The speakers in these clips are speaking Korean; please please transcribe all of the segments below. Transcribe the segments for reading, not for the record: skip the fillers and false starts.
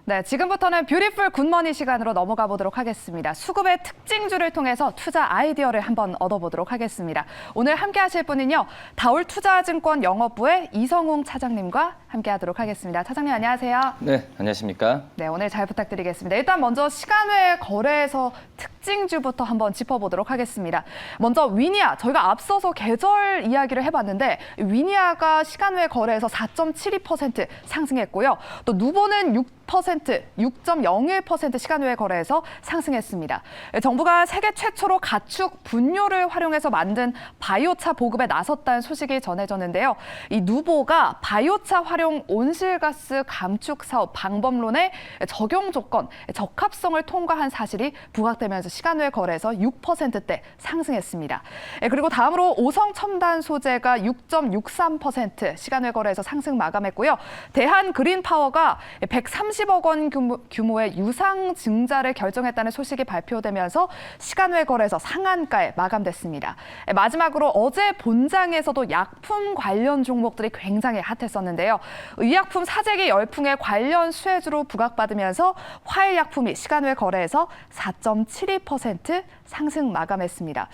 네, 지금부터는 뷰티풀 굿머니 시간으로 넘어가 보도록 하겠습니다. 수급의 특징주를 통해서 투자 아이디어를 한번 얻어보도록 하겠습니다. 오늘 함께 하실 분은요, 다올투자증권 영업부의 이성웅 차장님과 함께 하도록 하겠습니다. 차장님 안녕하세요. 네, 안녕하십니까? 네, 오늘 잘 부탁드리겠습니다. 일단 먼저 시간외 거래에서 특징주부터 한번 짚어보도록 하겠습니다. 먼저 위니아, 저희가 앞서서 계절 이야기를 해봤는데 위니아가 시간외 거래에서 4.72% 상승했고요. 또 누보는 6.01% 시간외 거래에서 상승했습니다. 정부가 세계 최초로 가축 분뇨를 활용해서 만든 바이오차 보급에 나섰다는 소식이 전해졌는데요. 이 누보가 바이오차 활용 온실가스 감축 사업 방법론의 적용 조건, 적합성을 통과한 사실이 부각되면서 시간외 거래에서 6%대 상승했습니다. 그리고 다음으로 오성 첨단 소재가 6.63% 시간외 거래에서 상승 마감했고요. 대한 그린파워가 130억 원 규모의 유상 증자를 결정했다는 소식이 발표되면서 시간외 거래에서 상한가에 마감됐습니다. 마지막으로 어제 본장에서도 약품 관련 종목들이 굉장히 핫했었는데요. 의약품 사재기 열풍의 관련 수혜주로 부각받으면서 화일약품이 시간외 거래에서 4.72% 상승 마감했습니다.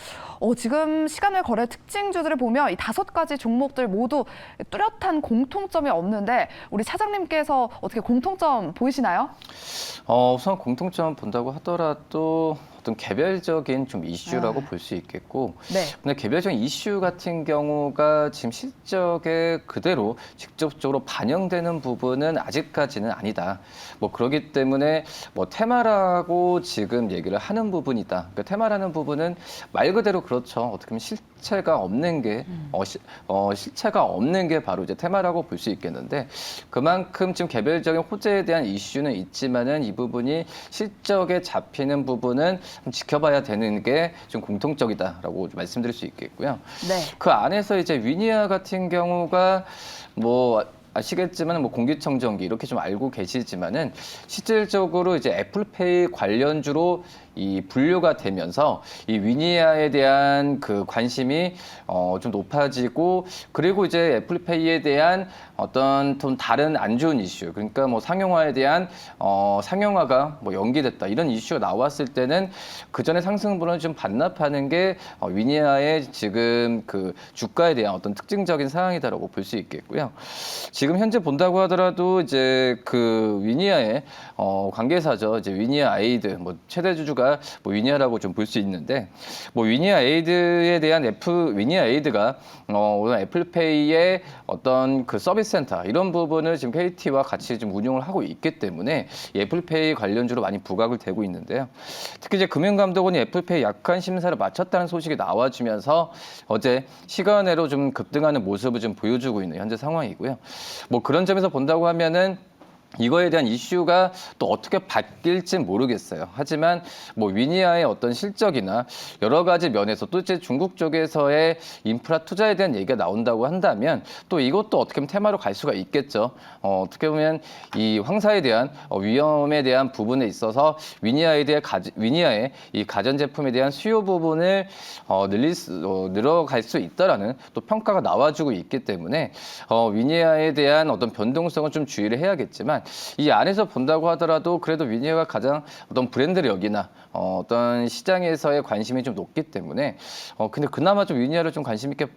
지금 시간외 거래 특징주들을 보면 이 5가지 종목들 모두 뚜렷한 공통점이 없는데 우리 차장님께서 어떻게 공통점 보이시나요? 우선 공통점 본다고 하더라도 어떤 개별적인 좀 이슈라고 볼 수 있겠고, 네. 근데 개별적인 이슈 같은 경우가 지금 실적에 그대로 직접적으로 반영되는 부분은 아직까지는 아니다. 뭐 그렇기 때문에 뭐 테마라고 지금 얘기를 하는 부분이다. 그러니까 테마라는 부분은 말 그대로 그렇죠. 어떻게 보면 실체가 없는 게 실체가 없는 게 바로 이제 테마라고 볼 수 있겠는데, 그만큼 지금 개별적인 호재에 대한 이슈는 있지만은 이 부분이 실적에 잡히는 부분은 지켜봐야 되는 게 좀 공통적이다라고 말씀드릴 수 있겠고요. 네. 그 안에서 이제 위니아 같은 경우가 뭐 아시겠지만 뭐 공기청정기 이렇게 좀 알고 계시지만은 실질적으로 이제 애플페이 관련주로 이 분류가 되면서 이 위니아에 대한 그 관심이 좀 높아지고, 그리고 이제 애플페이에 대한 어떤 좀 다른 안 좋은 이슈, 그러니까 뭐 상용화에 대한 상용화가 뭐 연기됐다 이런 이슈가 나왔을 때는 그 전에 상승분을 좀 반납하는 게 위니아의 지금 그 주가에 대한 어떤 특징적인 상황이다라고 볼 수 있겠고요. 지금 현재 본다고 하더라도 이제 그 위니아의 관계사죠. 이제 위니아 에이드 뭐 최대 주주가 뭐 위니아라고 좀 볼 수 있는데, 뭐 위니아 에이드에 대한 위니아 에이드가 오늘 애플페이의 어떤 그 서비스 센터 이런 부분을 지금 KT와 같이 좀 운용을 하고 있기 때문에 이 애플페이 관련주로 많이 부각을 되고 있는데요. 특히 이제 금융감독원이 애플페이 약관 심사를 마쳤다는 소식이 나와주면서 어제 시간외로 좀 급등하는 모습을 좀 보여주고 있는 현재 상황이고요. 뭐 그런 점에서 본다고 하면은 이거에 대한 이슈가 또 어떻게 바뀔지 모르겠어요. 하지만 뭐 위니아의 어떤 실적이나 여러 가지 면에서 또 이제 중국 쪽에서의 인프라 투자에 대한 얘기가 나온다고 한다면 또 이것도 어떻게 보면 테마로 갈 수가 있겠죠. 어떻게 보면 이 황사에 대한 위험에 대한 부분에 있어서 위니아의 이 가전제품에 대한 수요 부분을 늘어갈 수 있다라는 또 평가가 나와주고 있기 때문에 위니아에 대한 어떤 변동성은 좀 주의를 해야겠지만, 이 안에서 본다고 하더라도 그래도 위니아가 가장 어떤 브랜드력이나 어떤 시장에서의 관심이 좀 높기 때문에 근데 그나마 좀 위니아를 좀 관심 있게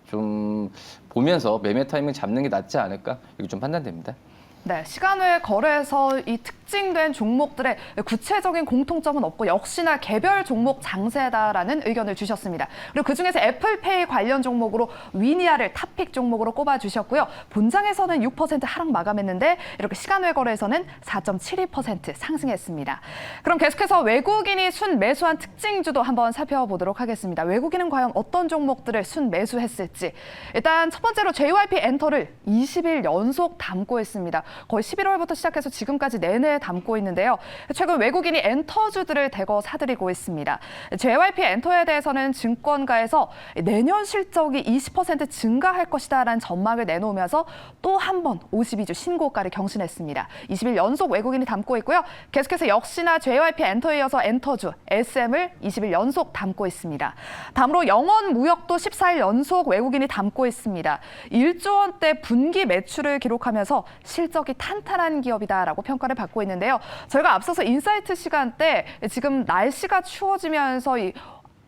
좀 보면서 매매 타이밍 잡는 게 낫지 않을까 이렇게 좀 판단됩니다. 네, 시간외 거래에서 이 특징된 종목들의 구체적인 공통점은 없고 역시나 개별 종목 장세다라는 의견을 주셨습니다. 그리고 그중에서 애플페이 관련 종목으로 위니아를 탑픽 종목으로 꼽아주셨고요. 본장에서는 6% 하락 마감했는데 이렇게 시간외 거래에서는 4.72% 상승했습니다. 그럼 계속해서 외국인이 순 매수한 특징주도 한번 살펴보도록 하겠습니다. 외국인은 과연 어떤 종목들을 순 매수했을지. 일단 첫 번째로 JYP 엔터를 20일 연속 담고 있습니다. 거의 11월부터 시작해서 지금까지 내내 담고 있는데요. 최근 외국인이 엔터주들을 대거 사들이고 있습니다. JYP 엔터에 대해서는 증권가에서 내년 실적이 20% 증가할 것이다라는 전망을 내놓으면서 또 한 번 52주 신고가를 경신했습니다. 20일 연속 외국인이 담고 있고요. 계속해서 역시나 JYP 엔터에 이어서 엔터주 SM을 20일 연속 담고 있습니다. 다음으로 영원무역도 14일 연속 외국인이 담고 있습니다. 1조 원대 분기 매출을 기록하면서 실적 실적이 탄탄한 기업이다라고 평가를 받고 있는데요. 저희가 앞서서 인사이트 시간 때 지금 날씨가 추워지면서 이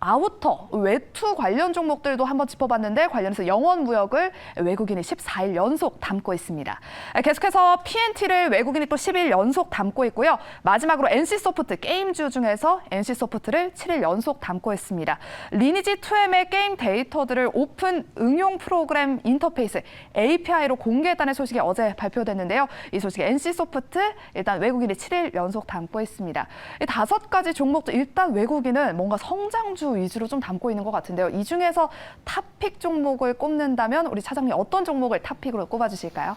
아우터, 외투 관련 종목들도 한번 짚어봤는데 관련해서 영원무역을 외국인이 14일 연속 담고 있습니다. 계속해서 P&T를 외국인이 또 10일 연속 담고 있고요. 마지막으로 NC소프트, 게임주 중에서 NC소프트를 7일 연속 담고 있습니다. 리니지 2M의 게임 데이터들을 오픈 응용 프로그램 인터페이스 API로 공개했다는 소식이 어제 발표됐는데요. 이 소식에 NC소프트 일단 외국인이 7일 연속 담고 있습니다. 이 5가지 종목도 일단 외국인은 뭔가 성장주 위주로 좀 담고 있는 것 같은데요. 이 중에서 탑픽 종목을 꼽는다면 우리 차장님 어떤 종목을 탑픽으로 꼽아주실까요?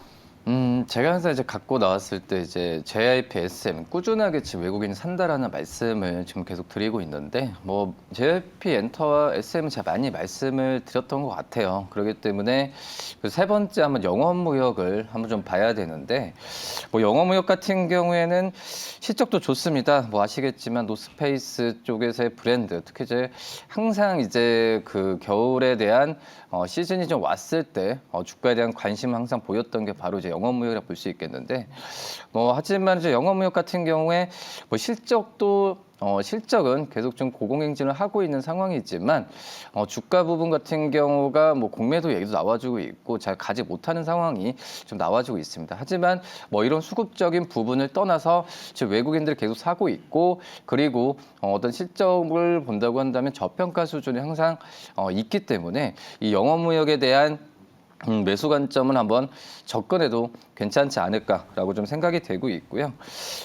제가 항상 이제 갖고 나왔을 때 이제 JYP SM 꾸준하게 지금 외국인이 산다라는 말씀을 지금 계속 드리고 있는데 뭐 JYP 엔터와 SM 제가 많이 말씀을 드렸던 것 같아요. 그렇기 때문에 그 세 번째 한번 영업무역을 한번 좀 봐야 되는데 뭐 영업무역 같은 경우에는 실적도 좋습니다. 뭐 아시겠지만 노스페이스 쪽에서의 브랜드 특히 이제 항상 이제 그 겨울에 대한 시즌이 좀 왔을 때 주가에 대한 관심을 항상 보였던 게 바로 이제 영업무역이라고 볼 수 있겠는데 뭐 하지만 이제 영업무역 같은 경우에 뭐 실적은 계속 좀 고공행진을 하고 있는 상황이지만 주가 부분 같은 경우가 뭐 공매도 얘기도 나와주고 있고 잘 가지 못하는 상황이 좀 나와주고 있습니다. 하지만 뭐 이런 수급적인 부분을 떠나서 지금 외국인들이 계속 사고 있고 그리고 어떤 실적을 본다고 한다면 저평가 수준이 항상 있기 때문에 이 영업무역에 대한 매수 관점은 한번 접근해도 괜찮지 않을까라고 좀 생각이 되고 있고요.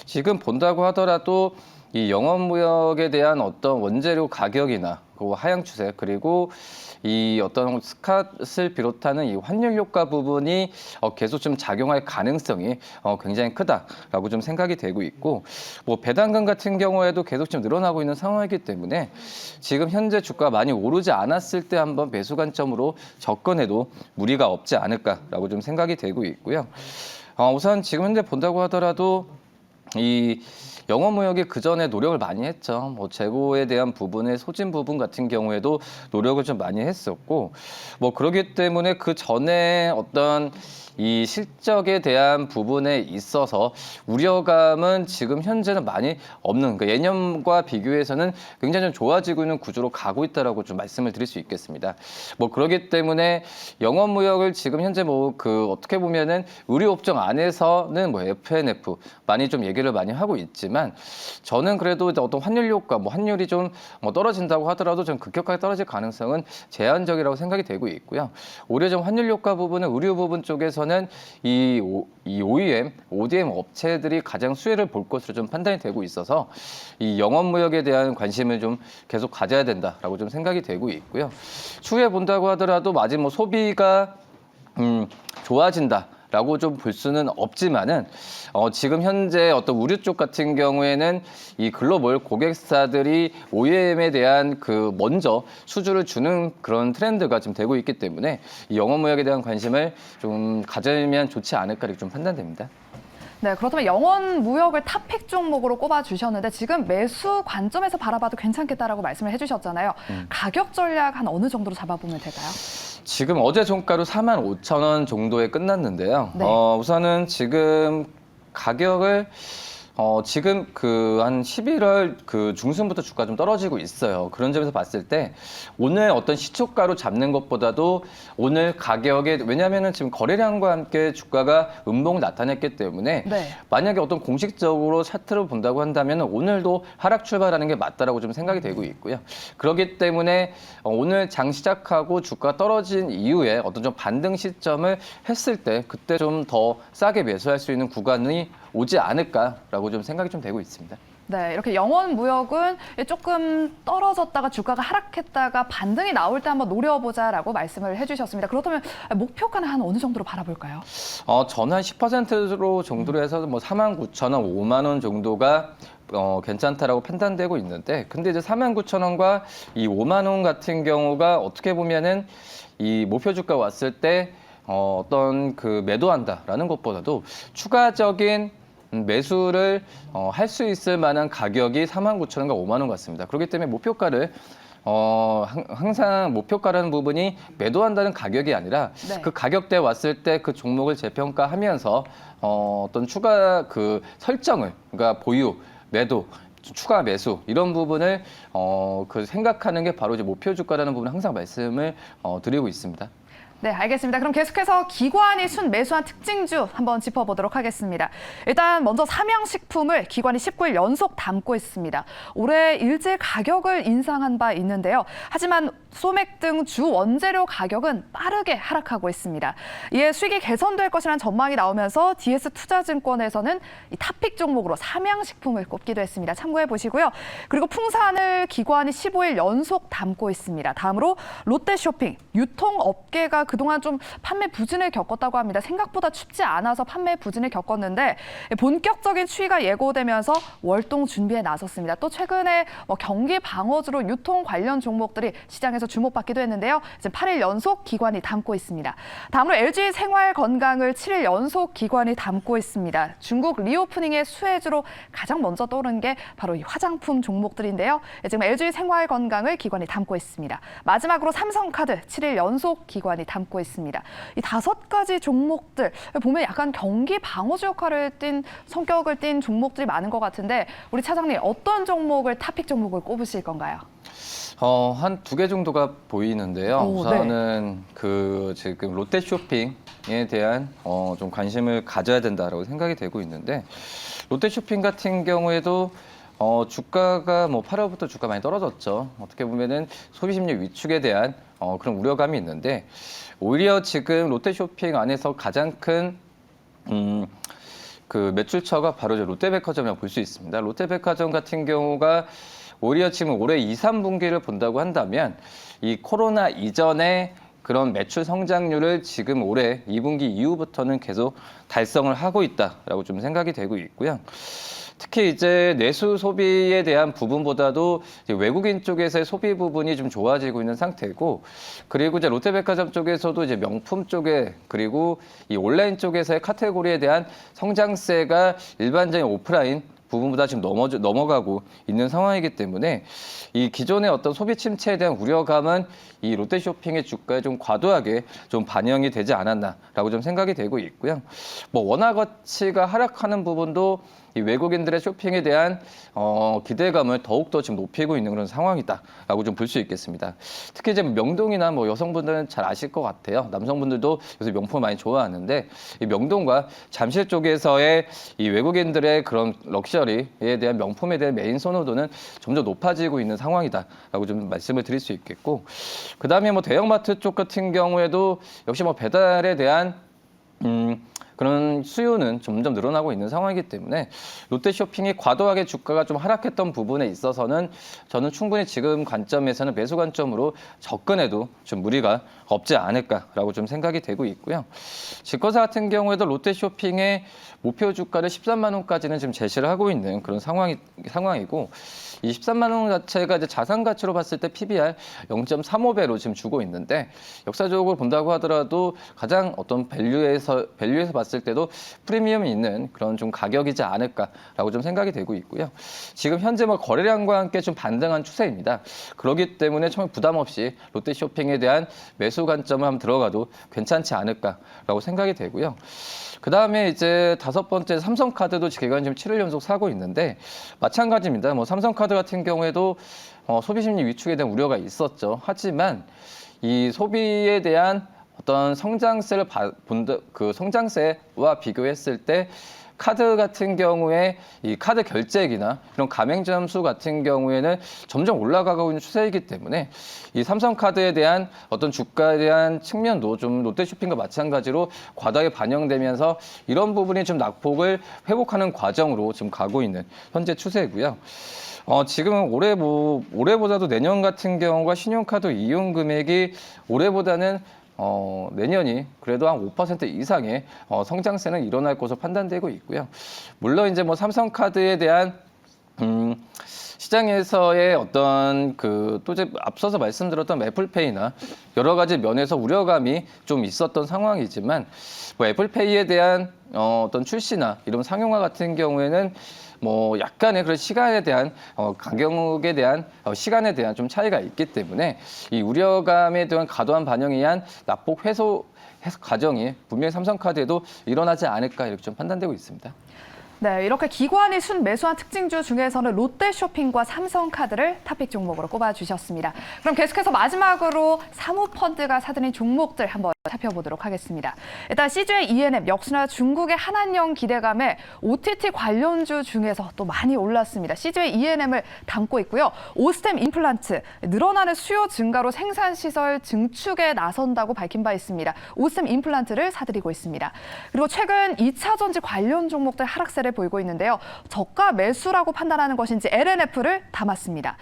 지금 본다고 하더라도 이 영업무역에 대한 어떤 원재료 가격이나 그 하향 추세 그리고 이 어떤 스캇을 비롯하는 이 환율 효과 부분이 계속 좀 작용할 가능성이 굉장히 크다라고 좀 생각이 되고 있고 뭐 배당금 같은 경우에도 계속 좀 늘어나고 있는 상황이기 때문에 지금 현재 주가가 많이 오르지 않았을 때 한번 매수 관점으로 접근해도 무리가 없지 않을까라고 좀 생각이 되고 있고요. 우선 지금 현재 본다고 하더라도 이 영업무역이 그 전에 노력을 많이 했죠. 뭐 재고에 대한 부분의 소진 부분 같은 경우에도 노력을 좀 많이 했었고, 뭐 그러기 때문에 그 전에 어떤 이 실적에 대한 부분에 있어서 우려감은 지금 현재는 많이 없는, 그러니까 예년과 비교해서는 굉장히 좀 좋아지고 있는 구조로 가고 있다라고 좀 말씀을 드릴 수 있겠습니다. 뭐 그러기 때문에 영업무역을 지금 현재 뭐 그 어떻게 보면은 의류업종 안에서는 뭐 FNF 많이 좀 얘기를 많이 하고 있지만 저는 그래도 어떤 환율 효과, 뭐 환율이 좀 뭐 떨어진다고 하더라도 좀 급격하게 떨어질 가능성은 제한적이라고 생각이 되고 있고요. 오히려 좀 환율 효과 부분은 의류 부분 쪽에서는 이 OEM, ODM 업체들이 가장 수혜를 볼 것으로 좀 판단이 되고 있어서 이 영업무역에 대한 관심을 좀 계속 가져야 된다라고 좀 생각이 되고 있고요. 추후에 본다고 하더라도 아직 뭐 소비가 좋아진다. 라고 좀 볼 수는 없지만은 지금 현재 어떤 의류 쪽 같은 경우에는 이 글로벌 고객사들이 OEM에 대한 그 먼저 수주를 주는 그런 트렌드가 지금 되고 있기 때문에 이 영업무역에 대한 관심을 좀 가지면 좋지 않을까 이렇게 좀 판단됩니다. 네, 그렇다면 영원무역을 탑픽 종목으로 꼽아주셨는데 지금 매수 관점에서 바라봐도 괜찮겠다라고 말씀을 해주셨잖아요. 가격 전략 한 어느 정도로 잡아보면 될까요? 지금 어제 종가로 45,000원 정도에 끝났는데요. 네. 우선은 지금 가격을 지금 그 한 11월 그 중순부터 주가 좀 떨어지고 있어요. 그런 점에서 봤을 때 오늘 어떤 시초가로 잡는 것보다도 오늘 가격에 왜냐하면은 지금 거래량과 함께 주가가 음봉을 나타냈기 때문에 네. 만약에 어떤 공식적으로 차트를 본다고 한다면 오늘도 하락 출발하는 게 맞다라고 좀 생각이 되고 있고요. 그렇기 때문에 오늘 장 시작하고 주가 떨어진 이후에 어떤 좀 반등 시점을 했을 때 그때 좀 더 싸게 매수할 수 있는 구간이 오지 않을까라고 좀 생각이 좀 되고 있습니다. 네, 이렇게 영원무역은 조금 떨어졌다가 주가가 하락했다가 반등이 나올 때 한번 노려보자라고 말씀을 해주셨습니다. 그렇다면 목표가는 한 어느 정도로 바라볼까요? 저는 한 10%로 정도로 해서 뭐 49,000원, 5만 원 정도가 괜찮다라고 판단되고 있는데, 근데 이제 49,000원과 이 5만 원 같은 경우가 어떻게 보면은 이 목표 주가 왔을 때 어떤 그 매도한다라는 것보다도 추가적인 매수를 할 수 있을 만한 가격이 49,000원과 5만 원 같습니다. 그렇기 때문에 목표가를 항상 목표가라는 부분이 매도한다는 가격이 아니라 네. 그 가격대에 왔을 때 그 종목을 재평가하면서 어떤 추가 그 설정을, 그러니까 보유, 매도, 추가 매수 이런 부분을 그 생각하는 게 바로 이제 목표 주가라는 부분을 항상 말씀을 드리고 있습니다. 네, 알겠습니다. 그럼 계속해서 기관이 순매수한 특징주 한번 짚어보도록 하겠습니다. 일단 먼저 삼양식품을 기관이 19일 연속 담고 있습니다. 올해 일제 가격을 인상한 바 있는데요. 하지만 소맥 등 주 원재료 가격은 빠르게 하락하고 있습니다. 이에 수익이 개선될 것이라는 전망이 나오면서 DS투자증권에서는 이 탑픽 종목으로 삼양식품을 꼽기도 했습니다. 참고해 보시고요. 그리고 풍산을 기관이 15일 연속 담고 있습니다. 다음으로 롯데쇼핑, 유통업계가 그동안 좀 판매 부진을 겪었다고 합니다. 생각보다 춥지 않아서 판매 부진을 겪었는데 본격적인 추이가 예고되면서 월동 준비에 나섰습니다. 또 최근에 경기 방어주로 유통 관련 종목들이 시장에서 주목받기도 했는데요. 이제 8일 연속 기관이 담고 있습니다. 다음으로 LG 생활건강을 7일 연속 기관이 담고 있습니다. 중국 리오프닝의 수혜주로 가장 먼저 떠오른 게 바로 이 화장품 종목들인데요. 지금 LG 생활건강을 기관이 담고 있습니다. 마지막으로 삼성카드 7일 연속 기관이 담고 있습니다. 이 5가지 종목들 보면 약간 경기 방어주 역할을 성격을 띈 종목들이 많은 것 같은데 우리 차장님 어떤 종목을 탑픽 종목을 꼽으실 건가요? 한 2개 정도가 보이는데요. 오, 우선은 그 지금 롯데쇼핑에 대한 좀 관심을 가져야 된다라고 생각이 되고 있는데 롯데쇼핑 같은 경우에도 주가가 8월부터 주가 많이 떨어졌죠. 어떻게 보면은 소비 심리 위축에 대한 그런 우려감이 있는데 오히려 지금 롯데쇼핑 안에서 가장 큰 그 매출처가 바로 이제 롯데백화점이라고 볼 수 있습니다. 롯데백화점 같은 경우가 오히려 지금 올해 2, 3분기를 본다고 한다면 이 코로나 이전에 그런 매출 성장률을 지금 올해 2분기 이후부터는 계속 달성을 하고 있다라고 좀 생각이 되고 있고요. 특히 이제 내수 소비에 대한 부분보다도 이제 외국인 쪽에서의 소비 부분이 좀 좋아지고 있는 상태고, 그리고 이제 롯데백화점 쪽에서도 이제 명품 쪽에 그리고 이 온라인 쪽에서의 카테고리에 대한 성장세가 일반적인 오프라인 부분보다 지금 넘어가고 있는 상황이기 때문에 이 기존의 어떤 소비 침체에 대한 우려감은 이 롯데쇼핑의 주가에 좀 과도하게 좀 반영이 되지 않았나라고 좀 생각이 되고 있고요. 원화 가치가 하락하는 부분도 이 외국인들의 쇼핑에 대한 기대감을 더욱더 지금 높이고 있는 그런 상황이다라고 좀 볼 수 있겠습니다. 특히 이제 명동이나 여성분들은 잘 아실 것 같아요. 남성분들도 요새 명품을 많이 좋아하는데 이 명동과 잠실 쪽에서의 이 외국인들의 그런 럭셔리에 대한 명품에 대한 메인 선호도는 점점 높아지고 있는 상황이다라고 좀 말씀을 드릴 수 있겠고, 그 다음에 대형마트 쪽 같은 경우에도 역시 배달에 대한 그런 수요는 점점 늘어나고 있는 상황이기 때문에 롯데쇼핑이 과도하게 주가가 좀 하락했던 부분에 있어서는 저는 충분히 지금 관점에서는 매수 관점으로 접근해도 좀 무리가 없지 않을까라고 좀 생각이 되고 있고요. 집거사 같은 경우에도 롯데쇼핑의 목표 주가를 13만 원까지는 지금 제시를 하고 있는 그런 상황이고, 이 13만 원 자체가 이제 자산 가치로 봤을 때 PBR 0.35배로 지금 주고 있는데, 역사적으로 본다고 하더라도 가장 어떤 밸류에서 봤을 때도 프리미엄이 있는 그런 좀 가격이지 않을까라고 좀 생각이 되고 있고요. 지금 현재 거래량과 함께 좀 반등한 추세입니다. 그렇기 때문에 처음 부담 없이 롯데쇼핑에 대한 매수 관점을 한번 들어가도 괜찮지 않을까라고 생각이 되고요. 그 다음에 이제 5번째 삼성카드도 기관이 지금 7일 연속 사고 있는데 마찬가지입니다. 삼성카드 같은 경우에도 소비심리 위축에 대한 우려가 있었죠. 하지만 이 소비에 대한 어떤 성장세를 그 성장세와 비교했을 때 카드 같은 경우에 이 카드 결제액이나 이런 가맹점 수 같은 경우에는 점점 올라가고 있는 추세이기 때문에 이 삼성카드에 대한 어떤 주가에 대한 측면도 좀 롯데쇼핑과 마찬가지로 과다하게 반영되면서 이런 부분이 좀 낙폭을 회복하는 과정으로 지금 가고 있는 현재 추세고요. 지금 올해보다도 내년 같은 경우가 신용카드 이용 금액이 올해보다는 내년이 그래도 한 5% 이상의 성장세는 일어날 것으로 판단되고 있고요. 물론 이제 삼성카드에 대한 시장에서의 어떤 또 이제 앞서서 말씀드렸던 애플페이나 여러 가지 면에서 우려감이 좀 있었던 상황이지만 뭐 애플페이에 대한 어떤 출시나 이런 상용화 같은 경우에는 뭐 약간의 그런 시간에 대한 간격에 대한 시간에 대한 좀 차이가 있기 때문에 이 우려감에 대한 과도한 반영에 의한 낙폭 해소 과정이 분명히 삼성카드에도 일어나지 않을까 이렇게 좀 판단되고 있습니다. 네, 이렇게 기관이 순매수한 특징주 중에서는 롯데쇼핑과 삼성카드를 탑픽 종목으로 꼽아주셨습니다. 그럼 계속해서 마지막으로 사모펀드가 사들인 종목들 한번 살펴보도록 하겠습니다. 일단 CJ ENM 역시나 중국의 한한령 기대감에 OTT 관련주 중에서 또 많이 올랐습니다. CJ ENM을 담고 있고요. 오스템 임플란트 늘어나는 수요 증가로 생산시설 증축에 나선다고 밝힌 바 있습니다. 오스템 임플란트를 사들이고 있습니다. 그리고 최근 2차 전지 관련 종목들 하락세를 보이고 있는데요. 저가 매수라고 판단하는 것인지 LNF를 담았습니다.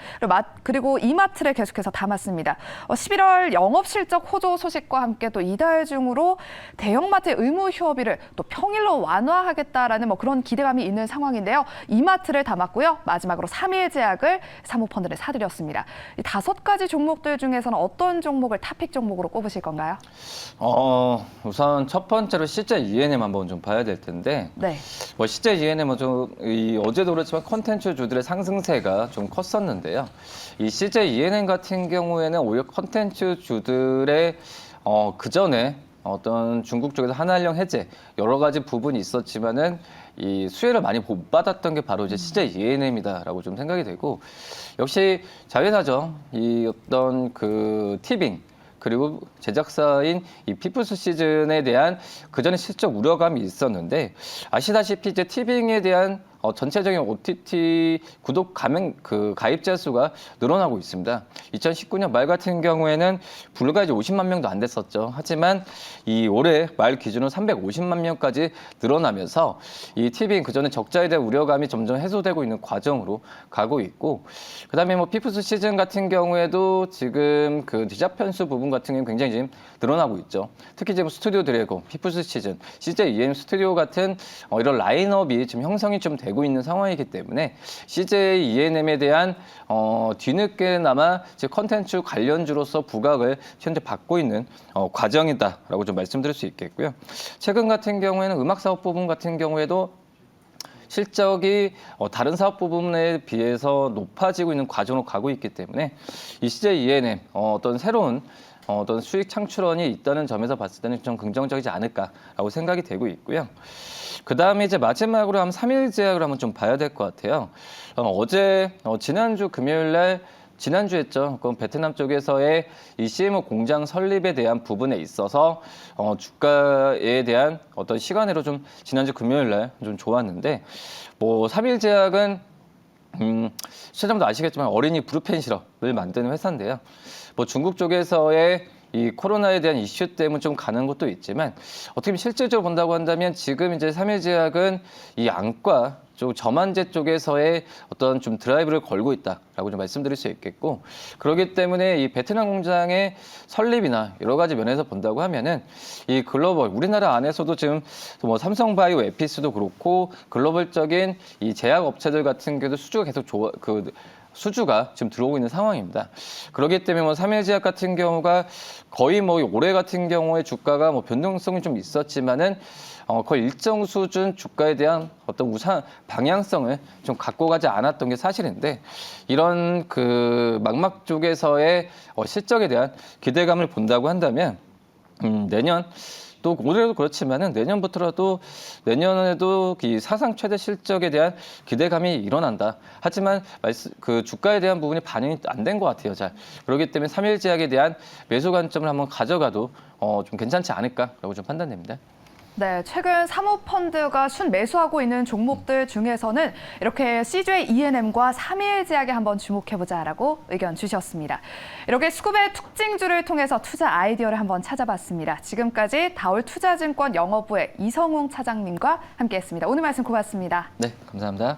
그리고 이마트를 계속해서 담았습니다. 11월 영업실적 호조 소식과 함께 또 이달 중으로 대형마트의 의무 휴업일을 또 평일로 완화하겠다라는 그런 기대감이 있는 상황인데요. 이마트를 담았고요. 마지막으로 삼일제약을 사모펀드를 사들였습니다. 이 5가지 종목들 중에서는 어떤 종목을 탑픽 종목으로 꼽으실 건가요? 우선 첫 번째로 CJ ENM 한번 좀 봐야 될 텐데, 네. CJ ENM 어제도 그렇지만 콘텐츠 주들의 상승세가 좀 컸었는데요. 이 CJ ENM 같은 경우에는 오히려 콘텐츠 주들의 그 전에 어떤 중국 쪽에서 한한령 해제 여러 가지 부분이 있었지만은 이 수혜를 많이 못 받았던 게 바로 이제 CJ ENM이다라고 좀 생각이 되고, 역시 자회사죠. 이 어떤 티빙 그리고 제작사인 이 피플스 시즌에 대한 그전에 실적 우려감이 있었는데, 아시다시피 이제 티빙에 대한 전체적인 OTT 구독 가입자 수가 늘어나고 있습니다. 2019년 말 같은 경우에는 불과 이제 50만 명도 안 됐었죠. 하지만 이 올해 말 기준으로 350만 명까지 늘어나면서 이 티빙 그전에 적자에 대한 우려감이 점점 해소되고 있는 과정으로 가고 있고, 그다음에 피프스 시즌 같은 경우에도 지금 디작 편수 부분 같은 경우는 굉장히 지금 늘어나고 있죠. 특히 지금 스튜디오 드래곤, 피프스 시즌, CJ ENM 스튜디오 같은 이런 라인업이 지금 형성이 좀 되고 있는 상황이기 때문에 CJ ENM에 대한 뒤늦게나마 컨텐츠 관련주로서 부각을 현재 받고 있는 과정이다라고 좀 말씀드릴 수 있겠고요. 최근 같은 경우에는 음악 사업 부분 같은 경우에도 실적이 다른 사업 부분에 비해서 높아지고 있는 과정으로 가고 있기 때문에 이 CJ ENM 어떤 새로운 어떤 수익 창출원이 있다는 점에서 봤을 때는 좀 긍정적이지 않을까라고 생각이 되고 있고요. 그 다음에 이제 마지막으로 한번 삼일제약을 한번 좀 봐야 될 것 같아요. 지난주 금요일 날 지난주였죠. 그럼 베트남 쪽에서의 이 CMO 공장 설립에 대한 부분에 있어서 주가에 대한 어떤 시간으로 좀 지난주 금요일 날 좀 좋았는데, 삼일제약은 시청자분도 아시겠지만 어린이 브루펜 시럽을 만드는 회사인데요. 중국 쪽에서의 이 코로나에 대한 이슈 때문에 좀 가는 것도 있지만, 어떻게 보면 실질적으로 본다고 한다면 지금 이제 삼일제약은 이 안과 쪽 저만제 쪽에서의 어떤 좀 드라이브를 걸고 있다라고 좀 말씀드릴 수 있겠고, 그렇기 때문에 이 베트남 공장의 설립이나 여러 가지 면에서 본다고 하면은 이 글로벌 우리나라 안에서도 지금 삼성바이오 에피스도 그렇고 글로벌적인 이 제약 업체들 같은 경우도 수주가 계속 수주가 지금 들어오고 있는 상황입니다. 그렇기 때문에 삼일제약 같은 경우가 거의 올해 같은 경우에 주가가 변동성이 좀 있었지만은 거의 일정 수준 주가에 대한 어떤 방향성을 좀 갖고 가지 않았던 게 사실인데, 이런 망막 쪽에서의 실적에 대한 기대감을 본다고 한다면 내년 또 올해도 그렇지만은 내년부터라도 내년에도 이 사상 최대 실적에 대한 기대감이 일어난다. 하지만 주가에 대한 부분이 반영이 안 된 것 같아요. 잘. 그렇기 때문에 삼일제약에 대한 매수 관점을 한번 가져가도 좀 괜찮지 않을까라고 좀 판단됩니다. 네, 최근 사모펀드가 순매수하고 있는 종목들 중에서는 이렇게 CJ ENM과 삼일제약에 한번 주목해보자라고 의견 주셨습니다. 이렇게 스쿱의 특징주를 통해서 투자 아이디어를 한번 찾아봤습니다. 지금까지 다올투자증권 영어부의 이성웅 차장님과 함께했습니다. 오늘 말씀 고맙습니다. 네, 감사합니다.